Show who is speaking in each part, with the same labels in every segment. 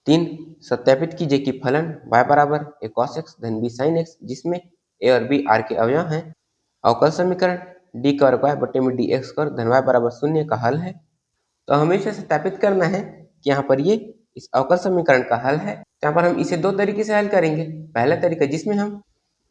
Speaker 1: 3 सत्यापित कीजिए कि फलन y बराबर a cos x धन b sin x जिसमें a और b r के अवयव हैं अवकल समीकरण d का वर्ग y बटे में dx वर्ग धन y बराबर 0 का हल है। तो हमें इसे सत्यापित करना है कि यहाँ पर ये इस अवकल समीकरण का हल है। यहाँ पर हम इसे दो तरीके से हल करेंगे। पहला तरीका जिसमें हम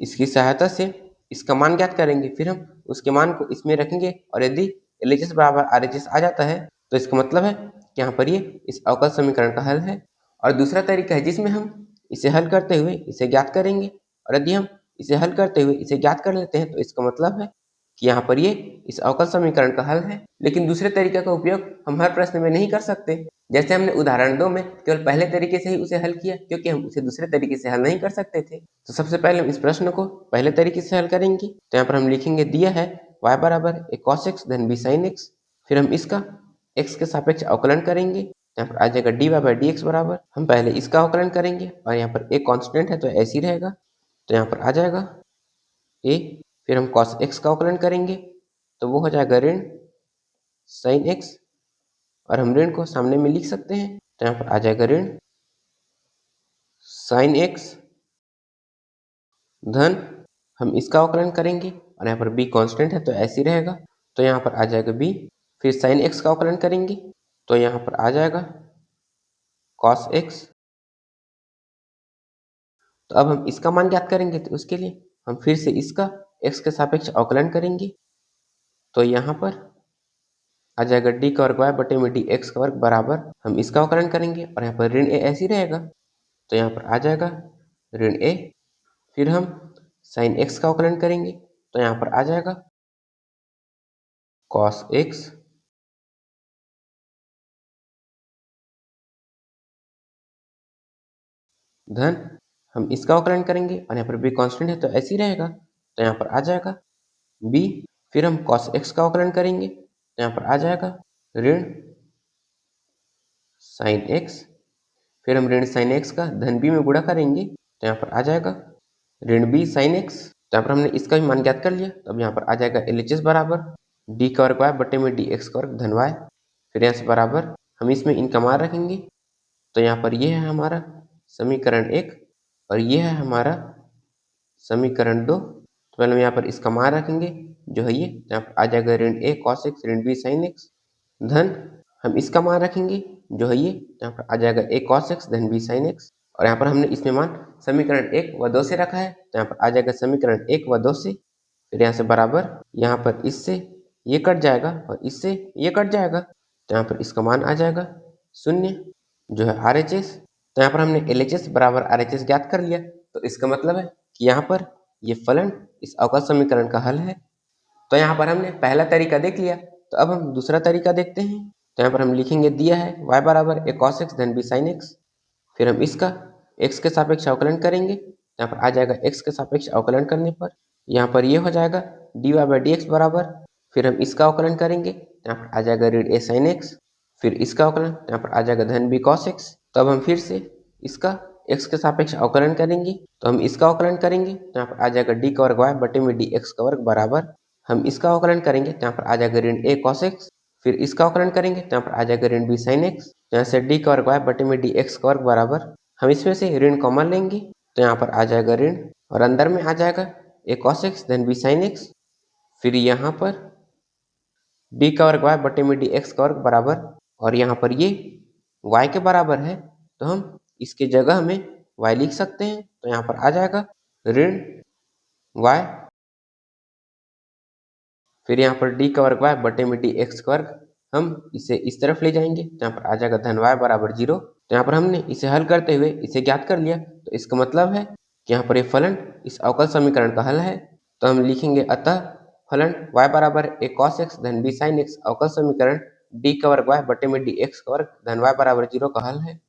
Speaker 1: इसकी सहायता से इसका मान ज्ञात करेंगे, फिर हम उसके मान को इसमें रखेंगे और यदि LHS बराबर RHS आ जाता है तो इसका मतलब है कि यहाँ पर ये इस अवकल समीकरण का हल है। और दूसरा तरीका है जिसमें हम इसे हल करते हुए इसे ज्ञात करेंगे और यदि हम इसे हल करते हुए इसे ज्ञात कर लेते हैं तो इसका मतलब है कि यहाँ पर ये इस अवकल समीकरण का हल है। लेकिन दूसरे तरीके का उपयोग हम हर प्रश्न में नहीं कर सकते। जैसे हमने उदाहरण 2 में केवल पहले तरीके से ही उसे हल किया क्योंकि हम उसे दूसरे तरीके से हल नहीं कर सकते थे। तो सबसे पहले हम इस प्रश्न को पहले तरीके से हल करेंगे। तो यहाँ पर हम लिखेंगे दिया है y बराबर a cos x धन b sin x, फिर हम इसका x के सापेक्ष अवकलन करेंगे। यहाँ पर आ जाएगा dy बाई dx बराबर, हम पहले इसका अवकलन करेंगे और यहाँ पर a कांस्टेंट है तो ऐसे ही रहेगा। तो यहाँ पर आ जाएगा a, फिर हम cos x का अवकलन करेंगे तो वो हो जाएगा ऋण sin x और हम ऋण को सामने में लिख सकते हैं। तो यहाँ पर आ जाएगा ऋण sin x धन हम इसका अवकलन करेंगे और यहाँ पर b कांस्टेंट है तो ऐसे ही रहेगा। तो यहाँ पर आ जाएगा b, फिर sin x का अवकलन करेंगे तो यहाँ पर आ जाएगा cos x। तो अब हम इसका मान ज्ञात करेंगे तो उसके लिए हम फिर से इसका x के सापेक्ष अवकलन करेंगे। तो यहाँ पर आ जाएगा d का वर्ग y बटे में dx का वर्ग बराबर, हम इसका अवकलन करेंगे और यहाँ पर ऋण a ऐसे ही रहेगा। तो यहाँ पर आ जाएगा ऋण a, फिर हम sin x का अवकलन करेंगे तो यहाँ पर आ जाएगा cos x धन हम इसका अवकलन करेंगे और यहाँ पर b कांस्टेंट है तो ऐसे ही रहेगा। तो यहाँ पर आ जाएगा b, फिर हम cos x का अवकलन करेंगे तो यहाँ पर आ जाएगा ऋण sin x, फिर हम ऋण sin x का धन b में गुणा करेंगे तो यहाँ पर आ जाएगा ऋण b sin x। तो यहाँ पर हमने इसका भी मान ज्ञात कर लिया। तो अब यहाँ पर आ जाएगा LHS बराबर d का वर्ग y बटे में dx का वर्ग धन y, फिर यहाँ से बराबर हम इसमें इनका मान रखेंगे। तो यहाँ पर ये है हमारा समीकरण 1 और ये है हमारा समीकरण 2। तो पहले हम यहाँ पर इसका मान रखेंगे जो है ये, यहाँ पर आ जाएगा ऋण a cos x ऋण b sin x धन हम इसका मान रखेंगे जो है ये, यहाँ पर आ जाएगा a cos x धन b sin x और यहाँ पर हमने इसमें मान समीकरण 1 व 2 से रखा है। तो यहाँ पर आ जाएगा समीकरण 1 व 2 से, फिर यहाँ से बराबर यहाँ पर इससे ये कट जाएगा और इससे ये कट जाएगा। तो यहाँ पर इसका मान आ जाएगा 0 जो है RHS। तो यहाँ पर हमने LHS बराबर RHS ज्ञात कर लिया। तो इसका मतलब है कि यहाँ पर ये फलन इस अवकल समीकरण का हल है। तो यहाँ पर हमने पहला तरीका देख लिया। तो अब हम दूसरा तरीका देखते हैं। तो यहाँ पर हम लिखेंगे दिया है y बराबर a cos x धन b sin x, फिर हम इसका x के सापेक्ष अवकलन करेंगे। यहाँ पर आ जाएगा x के सापेक्ष अवकलन करने पर यहाँ पर ये हो जाएगा dy बाई dx बराबर, फिर हम इसका अवकलन करेंगे यहाँ पर आ जाएगा ऋण a sin x, फिर इसका अवकलन यहाँ पर आ जाएगा धन b cos x। तो अब हम फिर से इसका x के सापेक्ष अवकलन करेंगे। तो हम इसका अवकलन करेंगे तो यहाँ पर आ जाएगा d का वर्ग y बटे में dx का वर्ग बराबर, हम इसका अवकलन करेंगे तो यहाँ पर आ जाएगा ऋण a cos x, फिर इसका अवकलन करेंगे तो यहाँ पर आ जाएगा ऋण b sin x, यहाँ से d का वर्ग y बटे में dx का वर्ग बराबर, हम इसमें से ऋण कॉमन लेंगे तो यहाँ पर आ जाएगा ऋण और अंदर में आ जाएगा a cos x धन b sin x, फिर यहाँ पर d का वर्ग y बटे में dx का वर्ग बराबर और यहाँ पर ये y के बराबर है तो हम इसके जगह में y लिख सकते हैं। तो यहाँ पर आ जाएगा ऋण y, फिर यहाँ पर d का वर्ग y बटे में dx का वर्ग, हम इसे इस तरफ ले जाएंगे तो यहाँ पर आ जाएगा धन y बराबर 0। तो यहाँ पर हमने इसे हल करते हुए इसे ज्ञात कर लिया। तो इसका मतलब है कि यहाँ पर ये फलन इस अवकल समीकरण का हल है। तो हम लिखेंगे अतः फलन y बराबर a cos x धन b sin x अवकल समीकरण d का वर्ग y बटे में dx का वर्ग धन y बराबर 0 का हल है।